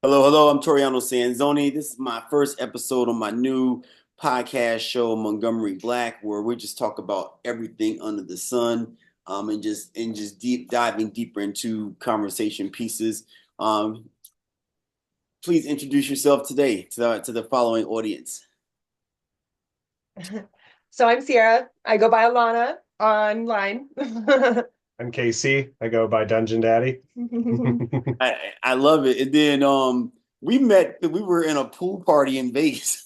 Hello, hello. I'm Toriano Sanzoni. This is my first episode on my new podcast show, Montgomery Black, where we just talk about everything under the sun, and just deep diving deeper into conversation pieces. Um, Please introduce yourself today to the following audience. So I'm Sierra. I go by Alana online. I'm Casey. I go by Dungeon Daddy. I love it. And then we met. We were in a pool party in Vegas.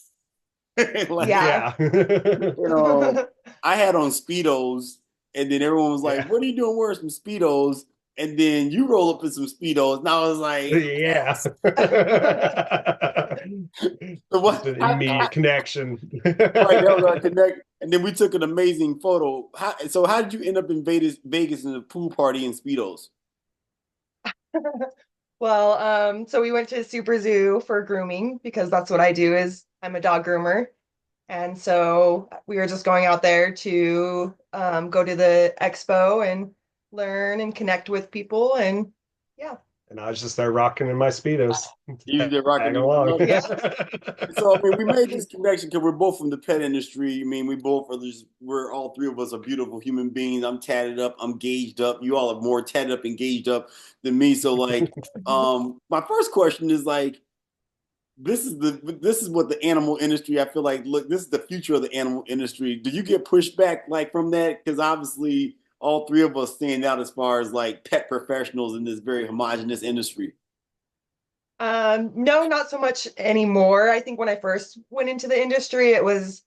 Like, Yeah. Yeah. I had on Speedos, and then everyone was like, Yeah. "What are you doing wearing some Speedos?" And then you roll up in some Speedos, and I was like, Yeah. "Yes." So Just what? an immediate connection. Right, that was our connect. And then we took an amazing photo. So how did you end up in Vegas in a pool party in Speedos? Well, so we went to Super Zoo for grooming because that's what I do is I'm a dog groomer. And so we were just going out there to go to the expo and learn and connect with people and yeah. And I was just there rocking in my Speedos, You did rocking. tagging I along. love it. Yeah. So I mean, we made this connection because we're both from the pet industry. I mean, we both are just we're all three of us are beautiful human beings. I'm tatted up, I'm gauged up. You all are more tatted up and gauged up than me. So like, my first question is like, this is what the animal industry. I feel like look, this is the future of the animal industry. Do you get pushback like from that? Because obviously, all three of us stand out as far as like pet professionals in this very homogenous industry. No, not so much anymore. I think when I first went into the industry, it was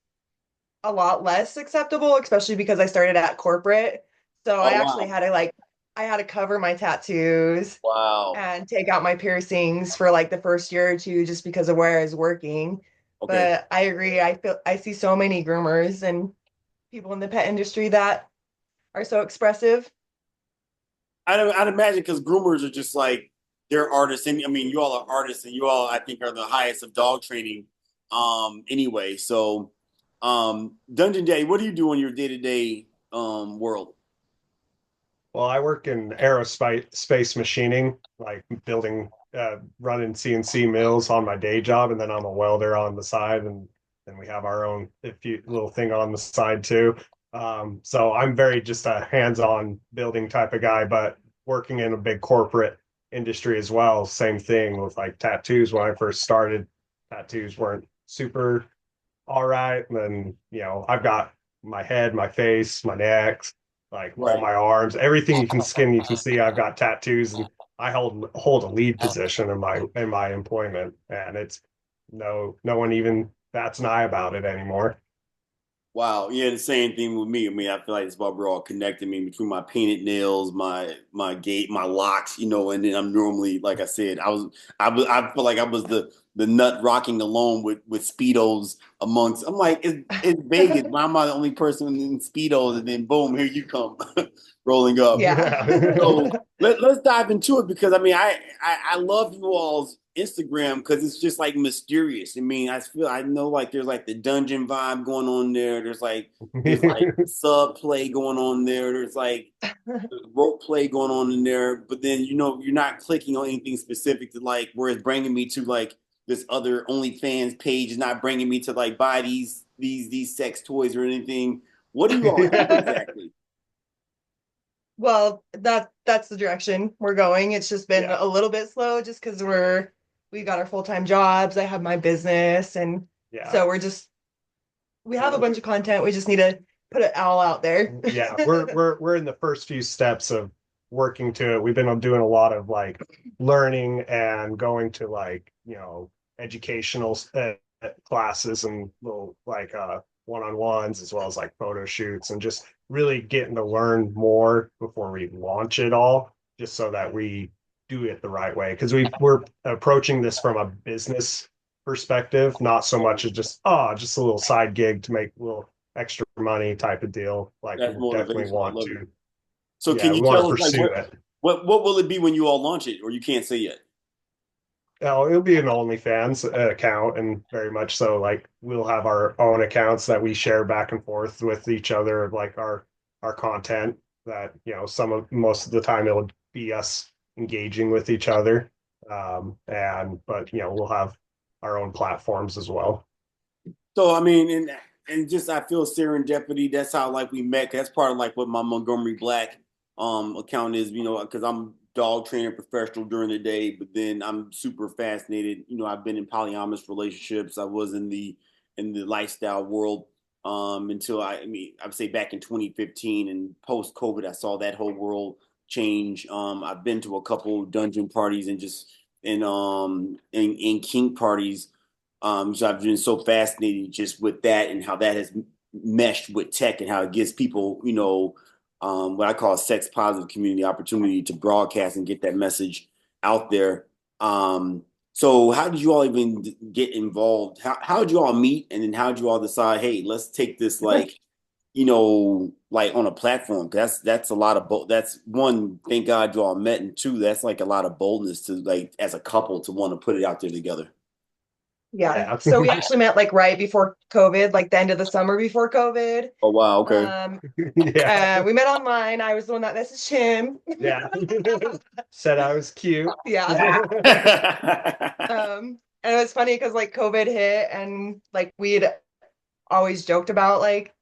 a lot less acceptable, especially because I started at corporate. So I Oh actually wow, had to I had to cover my tattoos wow. and take out my piercings for like the first year or two just because of where I was working. Okay. But I agree. I see so many groomers and people in the pet industry that are so expressive. I'd imagine because groomers are just like they're artists, and I mean, you all are artists, and you all I think are the highest of dog training. Anyway, so Dungeon Day, what do you do in your day to day world? Well, I work in aerospace space machining, like building, running CNC mills on my day job, and then I'm a welder on the side, and then we have our own little thing on the side too. So I'm very just a hands-on building type of guy, but working in a big corporate industry as well. Same thing with like tattoos. When I first started, tattoos weren't super all right. And then, I've got my head, my face, my neck, like all Right. my arms, everything you can skin, you can see. I've got tattoos, and I hold a lead position in my employment, and it's no one even bats an eye about it anymore. Wow, yeah, the same thing with me. I mean, I feel like it's about we're all connected. I mean, between my painted nails, my gait, my locks, and then I'm normally, like I said, I feel like I was the nut rocking alone with speedos amongst. I'm like, it's Vegas. Why am I the only person in speedos? And then boom, here you come, rolling up. Yeah. Yeah. So let's dive into it because I mean I love you all's Instagram because it's just like mysterious. I mean I know like there's like the dungeon vibe going on there. There's like sub play going on there. There's like rope play going on in there. But then you're not clicking on anything specific to like where it's bringing me to like this other OnlyFans page is not bringing me to like buy these sex toys or anything. What do you all have exactly? Well, that's the direction we're going. It's just been Yeah. a little bit slow just because we got our full-time jobs. I have my business and Yeah. so we have a bunch of content. We just need to put it all out there. Yeah, we're in the first few steps of working to it. We've been doing a lot of like learning and going to like, educational classes and little like one-on-ones as well as like photo shoots and just really getting to learn more before we launch it all, just so that we do it the right way. Because we're approaching this from a business perspective, not so much as just a little side gig to make a little extra money type of deal. Like That's we definitely motivation. I want love it. to, So yeah, can we you want to tell us like pursue it. what will it be when you all launch it, or you can't say yet? Oh, it'll be an OnlyFans account, and very much so. Like we'll have our own accounts that we share back and forth with each other, of like our content. That most of the time it'll be us engaging with each other. And but we'll have our own platforms as well. So I mean, and just I feel serendipity. That's how like we met. That's part of like what my Montgomery Black account is. Because I'm dog training professional during the day, but then I'm super fascinated. I've been in polyamorous relationships. I was in the lifestyle world until I would say back in 2015 and post COVID, I saw that whole world change. I've been to a couple dungeon parties and just in kink parties. So I've been so fascinated just with that and how that has meshed with tech and how it gives people, what I call a sex positive community opportunity to broadcast and get that message out there. So how did you all even get involved? How did you all meet? And then how did you all decide, hey, let's take this like, like on a platform? That's a lot of that's one, thank God you all met. And two, that's like a lot of boldness to like as a couple to want to put it out there together. Yeah. Yeah. So we actually met like right before COVID, like the end of the summer before COVID. Oh wow, okay. Yeah. We met online. I was the one that messaged him. Yeah. Said I was cute. Yeah. And it was funny because like COVID hit and like we'd always joked about like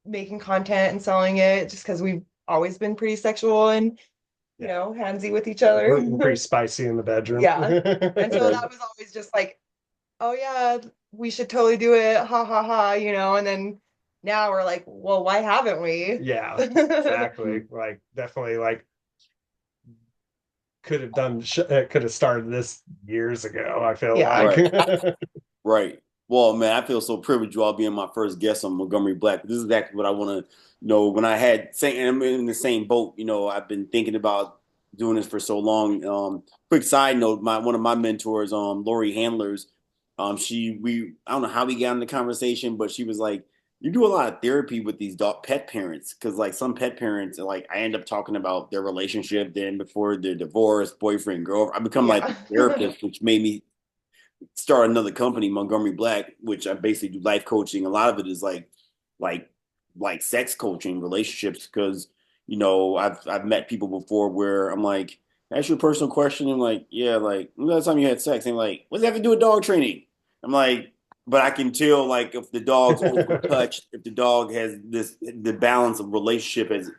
making content and selling it just because we've always been pretty sexual and Yeah. handsy with each Yeah, other. we're pretty spicy in the bedroom. Yeah. And so that was always just like, oh yeah, we should totally do it. Ha ha ha, and then now we're like, well, why haven't we? Yeah, exactly. Like definitely like could have started this years ago, I feel Yeah. like. Right. Right. Well, man, I feel so privileged you all being my first guest on Montgomery Black. This is exactly what I want to know. When I had same, and I'm in the same boat. I've been thinking about doing this for so long. Quick side note: my one of my mentors, Lori Handlers, I don't know how we got in the conversation, but she was like, "You do a lot of therapy with these dog pet parents, because like some pet parents, like I end up talking about their relationship, then before their divorce, boyfriend, girl. I become like Yeah. a therapist, which made me start another company, Montgomery Black, which I basically do life coaching. A lot of it is like like sex coaching, relationships, because I've met people before where I'm like, ask you a personal question, and like, yeah, like when the last time you had sex, and like, what does that have to do with dog training? I'm like, but I can tell like if the dog's overtouched, if the dog has the balance of relationship has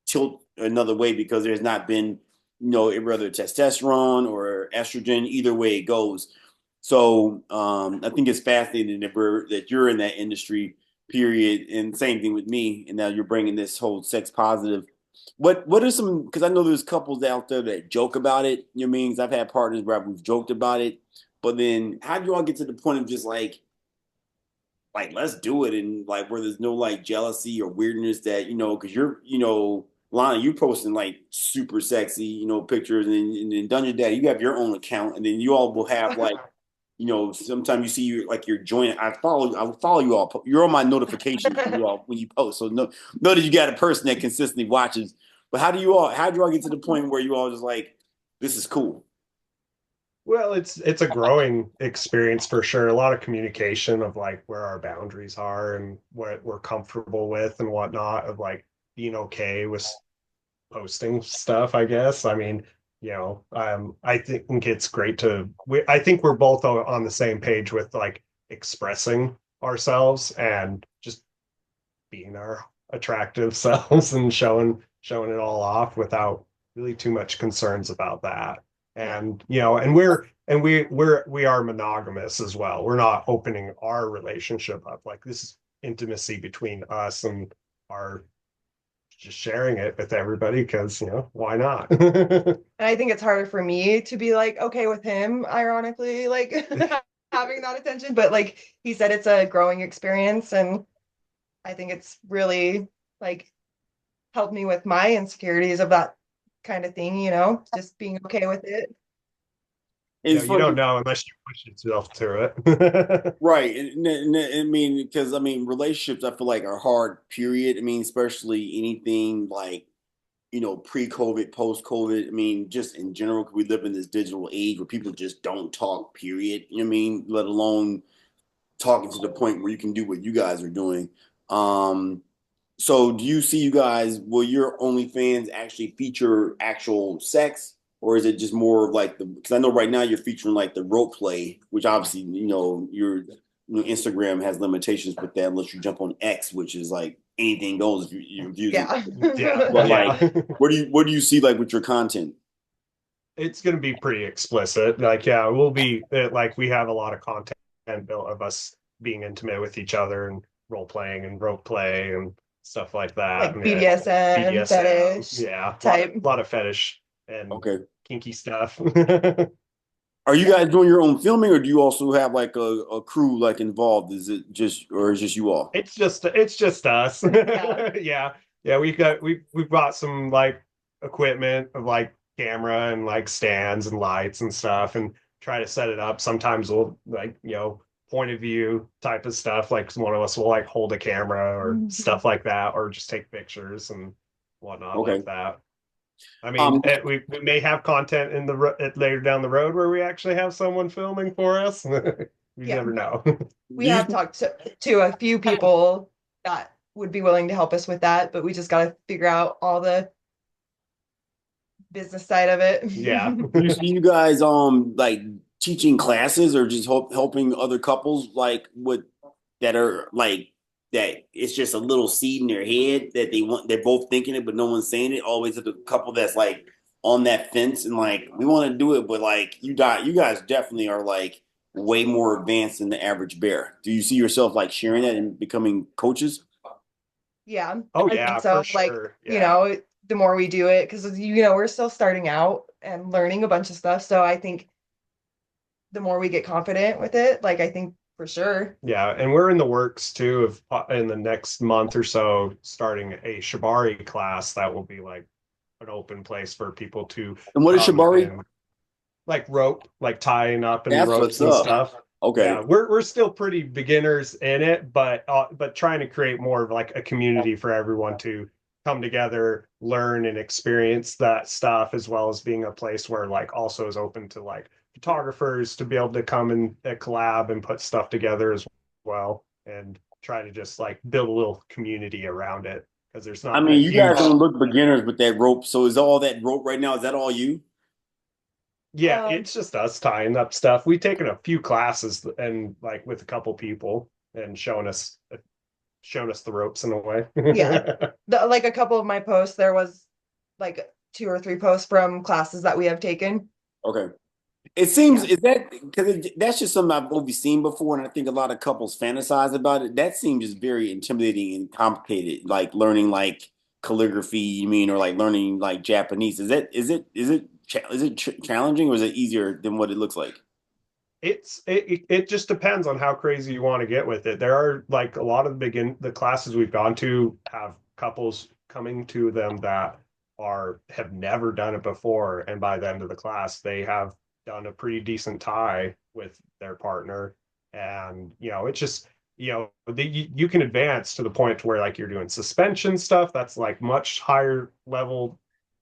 tilt another way because there's not been, whether testosterone or estrogen, either way it goes. So I think it's fascinating that you're in that industry, period. And same thing with me. And now you're bringing this whole sex positive. What are some? Because I know there's couples out there that joke about it. You know what I mean? 'Cause I've had partners where we've joked about it. But then, how do you all get to the point of just like let's do it, and like where there's no like jealousy or weirdness that because you're Lana, you posting like super sexy pictures, and then Dungeon Daddy, you have your own account, and then you all will have like sometimes you see like your joint. I follow you all. You're on my notifications when you post, so know that you got a person that consistently watches. But how do you all get to the point where you all just like, this is cool? Well, it's a growing experience for sure. A lot of communication of like where our boundaries are and what we're comfortable with and whatnot, of like being okay with posting stuff, I guess. I mean, I think it's great I think we're both on the same page with like expressing ourselves and just being our attractive selves and showing it all off without really too much concerns about that. Yeah. And we are monogamous as well. We're not opening our relationship up. Like this is intimacy between us and our just sharing it with everybody because why not? And I think it's harder for me to be like okay with him, ironically, like having that attention. But like he said, it's a growing experience, and I think it's really like helped me with my insecurities of that kind of thing, just being okay with it. It's You don't funny. know unless you push yourself to it. Right. I mean, because I mean, relationships I feel like are hard, period. I mean, especially anything like, pre-COVID, post-COVID. I mean, just in general, we live in this digital age where people just don't talk, period. You know what I mean? Let alone talking to the point where you can do what you guys are doing. Um, so do you see you guys, will your OnlyFans actually feature actual sex? or is it just more of like the? Because I know right now you're featuring like the rope play, which obviously your Instagram has limitations with that unless you jump on X, which is like anything goes if your views. Yeah. Yeah, But like, yeah. what do you see like with your content? It's going to be pretty explicit. Like, yeah, we'll be like we have a lot of content built of us being intimate with each other and role playing and rope play and stuff like that. Like And yeah, BDSM, BDSM, fetish yeah, type. a lot of fetish and Okay. kinky stuff. Are you Yeah. guys doing your own filming, or do you also have like a crew like involved? Is it just, or is it just you all? It's just us. Yeah. Yeah. Yeah, we brought some like equipment of like camera and like stands and lights and stuff and try to set it up. Sometimes we'll like, point of view type of stuff. Like one of us will like hold a camera or Mhm. stuff like that, or just take pictures and whatnot like Okay. that. I mean, Um, we may have content in later down the road where we actually have someone filming for us. We Yeah. never know. We do you have talked to a few people that would be willing to help us with that, but we just got to figure out all the business side of Yeah. it. do you see you guys like teaching classes or just helping other couples like with that are like that it's just a little seed in their head that they're both thinking it but no one's saying it. Always a couple that's like on that fence and like we want to do it, but like you guys definitely are like way more advanced than the average bear. Do you see yourself like sharing that and becoming coaches? Yeah, Oh I think yeah, for so. Like, sure. Yeah. the more we do it, because we're still starting out and learning a bunch of stuff. So I think the more we get confident with it, like I think for sure. Yeah, and we're in the works too of in the next month or so starting a shibari class that will be like an open place for people to And what is come Shibari? and like rope, like tying up and That's what's ropes and up. stuff. Okay. Yeah, we're still pretty beginners in it, but trying to create more of like a community for everyone to come together, learn and experience that stuff, as well as being a place where like also is open to like photographers to be able to come and collab and put stuff together as well, and try to just like build a little community around it because there's I not a mean, you guys huge. don't look beginners with that rope. So is all that rope right now? Is that all you? Yeah, Um, it's just us tying up stuff. We've taken a few classes and like with a couple people and showing us the ropes in a way. yeah, like a couple of my posts, there was like two or three posts from classes that we have taken. Okay. It seems Yeah. is that because that's just something I've always seen before, and I think a lot of couples fantasize about it. That seems just very intimidating and complicated, like learning like calligraphy. You mean, or like learning like Japanese? Is it challenging, or is it easier than what it looks like? It just depends on how crazy you want to get with it. There are like a lot of the classes we've gone to have couples coming to them that have never done it before, and by the end of the class, they have done a pretty decent tie with their partner, and it's just you can advance to the point where like you're doing suspension stuff that's like much higher level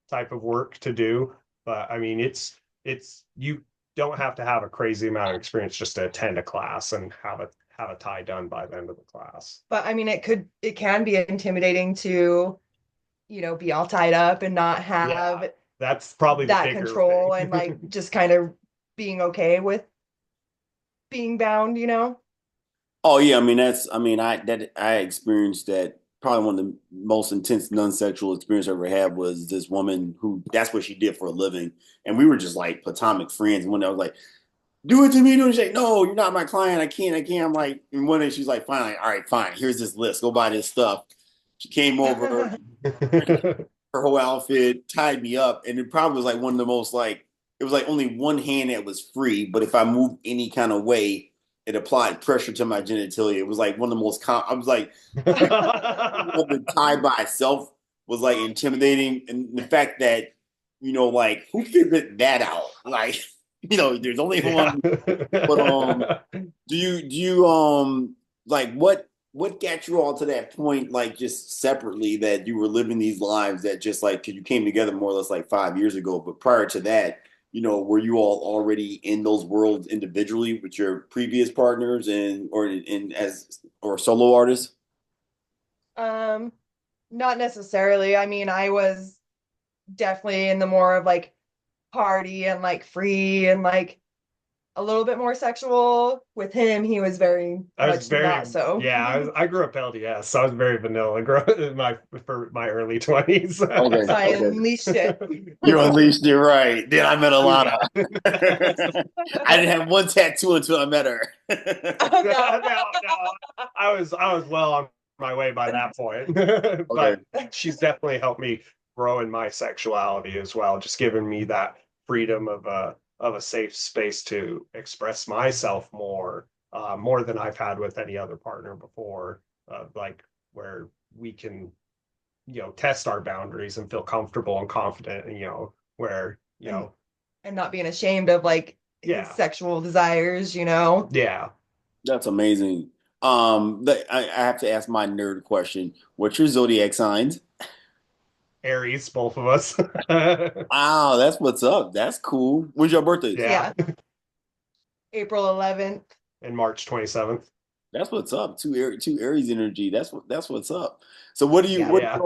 type of work to do. But I mean, it's you don't have to have a crazy amount of experience just to attend a class and have a tie done by the end of the class. But I mean, it can be intimidating to, be all tied up and not Yeah, have that's probably the that bigger control and thing. like just kind of being okay with being bound. Oh yeah, I mean I experienced that. Probably one of the most intense non-sexual experience I ever had was this woman who that's what she did for a living, and we were just like platonic friends. And when I was like, "Do it to me," do it, she's like, "No, you're not my client. I can't." I'm like, and one day she's like, "Finally, all right, fine. Here's this list. Go buy this stuff." She came over, her whole outfit, tied me up, and it probably was like one of the most like it was like only one hand that was free, but if I moved any kind of way, it applied pressure to my genitalia. It was like one of the most I was like the tie by itself was like intimidating, and the fact that like who figured that out? Like there's only Yeah. one. But do you like what got you all to that point, like just separately that you were living these lives that just like because you came together more or less like 5 years ago, but prior to that, were you all already in those worlds individually with your previous partners and or in as or solo artists? Um, Not necessarily. I mean, I was definitely in the more of like party and like free and like a little bit more sexual. With him, he was very I was much not very, so. yeah, I grew up LDS, so I was very vanilla in my early 20s. Okay, So I okay. unleashed it. You unleashed it right. Then I met Oh Alana. yeah. I didn't have one tattoo until I met her. Oh No, no. no. I was well on my way by that point. Okay. But she's definitely helped me grow in my sexuality as well, just giving me that freedom of a safe space to express myself more than I've had with any other partner before. Like where we can, test our boundaries and feel comfortable and confident, and where, and and not being ashamed of like his yeah, sexual desires, you know. yeah. That's amazing. I have to ask my nerd question. What's your zodiac signs? Aries, both of us. Wow, that's what's up. That's cool. When's your birthdays? Yeah, Yeah. April 11th. and March 27th. That's what's up. Two Aries energy. That's what's up. So what do you Yeah. Yeah.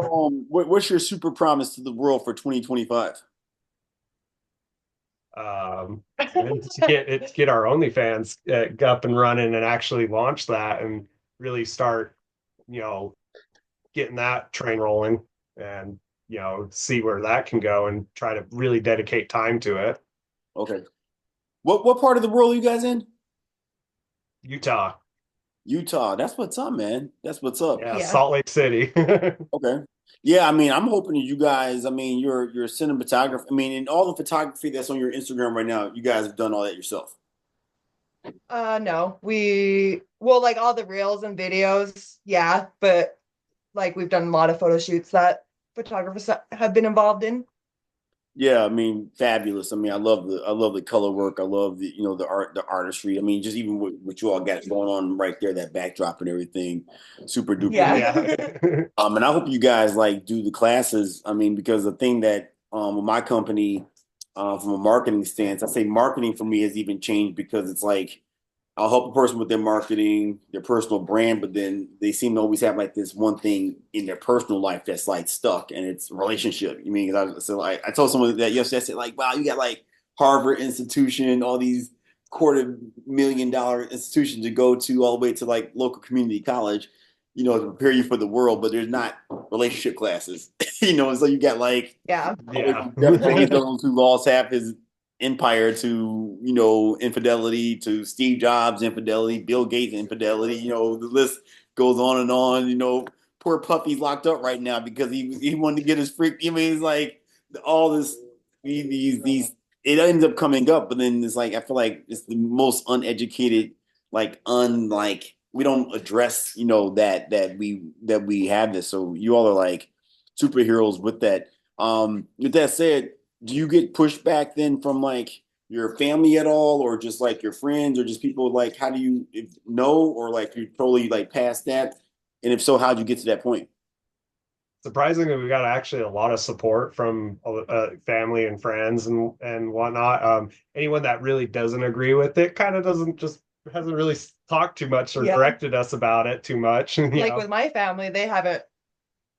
what's your super promise to the world for 2025? And to get our OnlyFans up and running and actually launch that and really start, you know, getting that train rolling and see where that can go and try to really dedicate time to it. Okay. What part of the world are you guys in? Utah, Utah. That's what's up, man. That's what's up. yeah, Yeah. Salt Lake City. Okay. Yeah, I mean, I'm hoping that you guys, I mean, you're a cinematographer. I mean, and all the photography that's on your Instagram right now, you guys have done all that yourself. No. We well like all the reels and videos, yeah, but like we've done a lot of photo shoots that photographers have been involved in. Yeah, I mean, fabulous. I mean, I love the color work. I love the the art, the artistry. I mean, just even what you all got going on right there, that backdrop and everything, super duper amazing. Yeah. Yeah. And I hope you guys like do the classes. I mean, because the thing that with my company, from a marketing stance, I say marketing for me has even changed because it's like I'll help a person with their marketing, their personal brand, but then they seem to always have like this one thing in their personal life that's like stuck, and it's relationship. You mean, I told someone that yesterday. I said like, wow, you got like Harvard institution, all these $250,000 institutions to go to, all the way to like local community college, to prepare you for the world. But there's not relationship classes, So you got like Yeah. Yeah. Jeff Bezos, who lost half his empire to infidelity, to Steve Jobs infidelity, Bill Gates infidelity. The list goes on and on. Poor Puffy's locked up right now because he wanted to get his freak. I mean, it's like all this these. It ends up coming up, but then it's like I feel like it's the most uneducated, like unlike we don't address that we have this. So you all are like superheroes with that. With that said, do you get pushback then from like your family at all, or just like your friends, or just people like how do you know, or like you totally like past that? And if so, how'd you get to that point? Surprisingly, we got actually a lot of support from family and friends and whatnot. Anyone that really doesn't agree with it kind of doesn't just hasn't really talked too much or Yeah. directed us about it too much. Like with my family, they haven't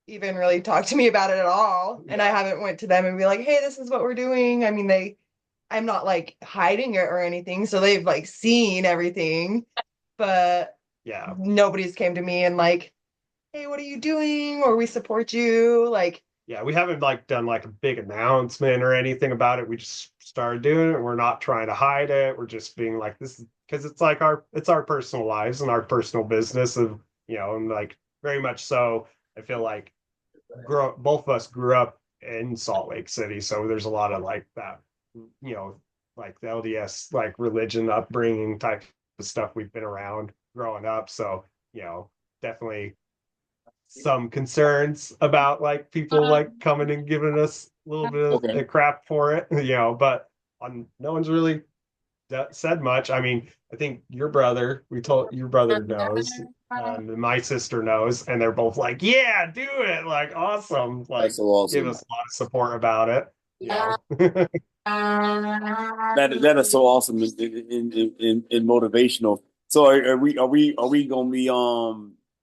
even really talked to me about it at all. And I haven't went to them and be like, hey, this is what we're doing. I mean, I'm not like hiding it or anything. So they've like seen everything, but Yeah. nobody's came to me and like, hey, what are you doing? Or we support you. Like, Yeah, we haven't like done like a big announcement or anything about it. We just started doing it. We're not trying to hide it. We're just being like this is because it's like our personal lives and our personal business of and like very much so. I feel like both of us grew up in Salt Lake City, so there's a lot of like that, like the LDS like religion upbringing type of stuff we've been around growing up. So definitely some concerns about like people like coming and giving us a little bit Okay. of crap for it, but no one's really said much. I mean, I think we told your brother knows, and my sister knows, and they're both like, yeah, do it. Like, awesome. That's Like, so give awesome. us a lot of support about it. That is so awesome and motivational. So are we gonna be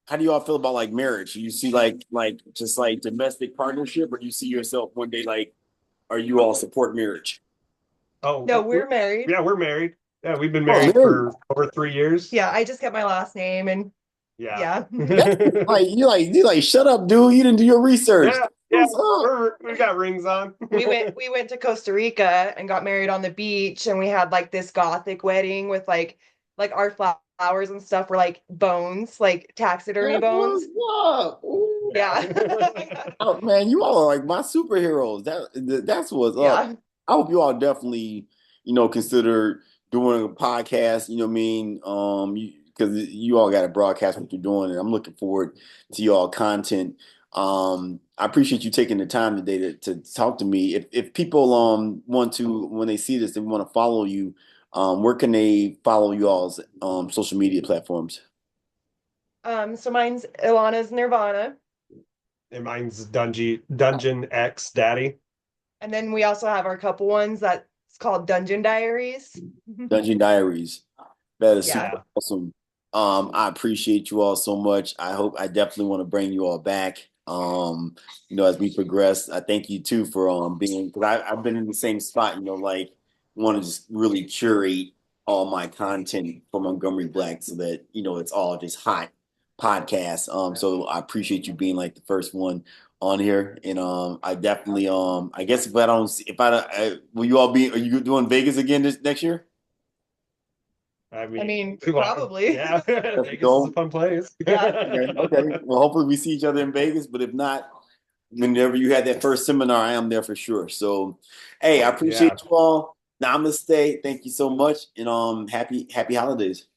how do y'all feel about like marriage? You see like just like domestic partnership, or do you see yourself one day like are you all support marriage? Oh, No, we're married. yeah, we're married. Yeah, we've been Oh, married Mary, for over 3 years. Yeah, I just kept my last name and Yeah. yeah. that's like shut up, dude. You didn't do your research. Yeah, yeah, What's up? we got rings on. We went to Costa Rica and got married on the beach, and we had like this gothic wedding with like our flowers and stuff were like bones, like taxidermy That's bones. what's up. Ooh. Yeah. Oh, man, you all are like my superheroes. That's what's up. Yeah. I hope you all definitely, consider doing a podcast. You know what I mean? Because you all got to broadcast what you're doing, and I'm looking forward to y'all content. I appreciate you taking the time today to talk to me. If people want to, when they see this, they want to follow you, where can they follow you all's social media platforms? So mine's Ilana's Nirvana. And mine's Dungeon X Daddy. And then we also have our couple ones that's called Dungeon Diaries. Dungeon Diaries. That is Yeah. super awesome. I appreciate you all so much. I definitely want to bring you all back. As we progress. I thank you too for being because I've been in the same spot, like want to just really curate all my content for Montgomery Black so that, it's all just hot podcasts. So I appreciate you being like the first one on here. And I definitely I guess will you all be are you doing Vegas again this next year? I mean, probably. Yeah, Vegas is a fun place. Yeah. Okay. Well, hopefully we see each other in Vegas, but if not, whenever you had that first seminar, I am there for sure. So, hey, I appreciate you all. Namaste. Thank you so much, and happy holidays.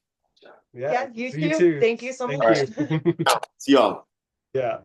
Yeah, you you too. too. Thank you so Thank much. you. See y'all. Yeah.